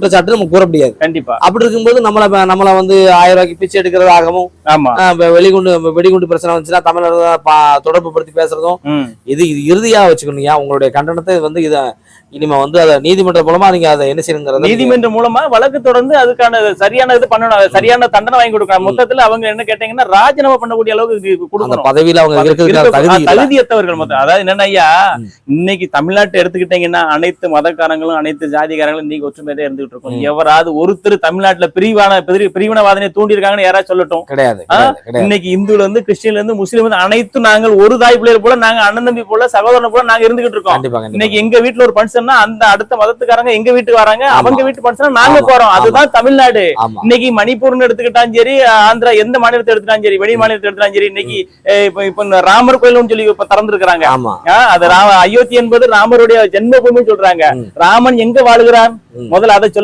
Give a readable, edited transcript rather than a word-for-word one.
குற்றச்சாட்டு நம்ம கூற முடியாது. கண்டிப்பா. அப்படி இருக்கும்போது நம்மள வந்து 1000 ரூபாய்க்கு பிச்சை எடுக்கிறதாகவும், வெடிகுண்டு பிரச்சனை வந்துச்சுன்னா தமிழர் தொடர்பு படுத்தி பேசுறதும், இது இறுதியா வச்சுக்கணுங்க. உங்களுடைய கண்டனத்தை வந்து இத இனிமே வந்து அதை நீதிமன்றம் மூலமா நீங்க அதை என்ன செய்யணுங்கிறது, நீதிமன்றம் மூலமா வழக்கு தொடர்ந்து அதுக்கான சரியான இது பண்ணணும், சரியான தண்டனை வாங்கி கொடுக்கணும். மொத்தத்துல அவங்க என்ன கேட்டீங்கன்னா ராஜினாமா பண்ணக்கூடிய அளவுக்கு கொடுக்கணும். பதவியில அவங்க தகுதியற்றவர்கள் மொத்தம். அதாவது என்னன்னா ஐயா, இன்னைக்கு தமிழ்நாட்டை எடுத்துக்கிட்டீங்கன்னா அனைத்து மதக்காரங்களும் அனைத்து ஜாதிகாரங்களும் இன்னைக்கு ஒற்றுமையா இருந்துகிட்டு இருக்கும். எவராது ஒருத்தர் தமிழ்நாட்டுல பிரிவினவாதனை தூண்டி இருக்காங்கன்னு யாராவது சொல்லட்டும்? கிடையாது. இன்னைக்கு இந்துல இருந்து கிறிஸ்டின்ல இருந்து முஸ்லீம் இருந்து அனைத்தும் நாங்கள் ஒரு தாய் பிள்ளைகள் போல, நாங்க அண்ணன் தம்பி போல, சகோதரன் போல நாங்க இருந்துகிட்டு இருக்கோம். இன்னைக்கு எங்க வீட்டுல ஒரு பங்கன், அந்த அடுத்த மதத்துக்காரங்க எங்க வீட்டுக்கு வராங்க, அவங்க வீட்டு பங்கன் நாங்க போறோம். அதுதான் தமிழ்நாடு. இன்னைக்கு மணிப்பூர்னு எடுத்துக்கிட்டாலும் சரி, ஆந்திரா எந்த மாநிலத்தை எடுத்துட்டாலும் சரி, வெளி மாநிலத்தை எடுத்துட்டாலும் சரி, இன்னைக்கு இப்ப ராமர் கோயில்னு சொல்லி இப்ப திறந்திருக்கிறாங்க. அது அயோத்தி என்பது ராமருடைய ஜென்ம பூமின்னு சொல்றாங்க. ராமன் எங்க வாழுகிறான் முதல்ல அதை சொல்லுங்க.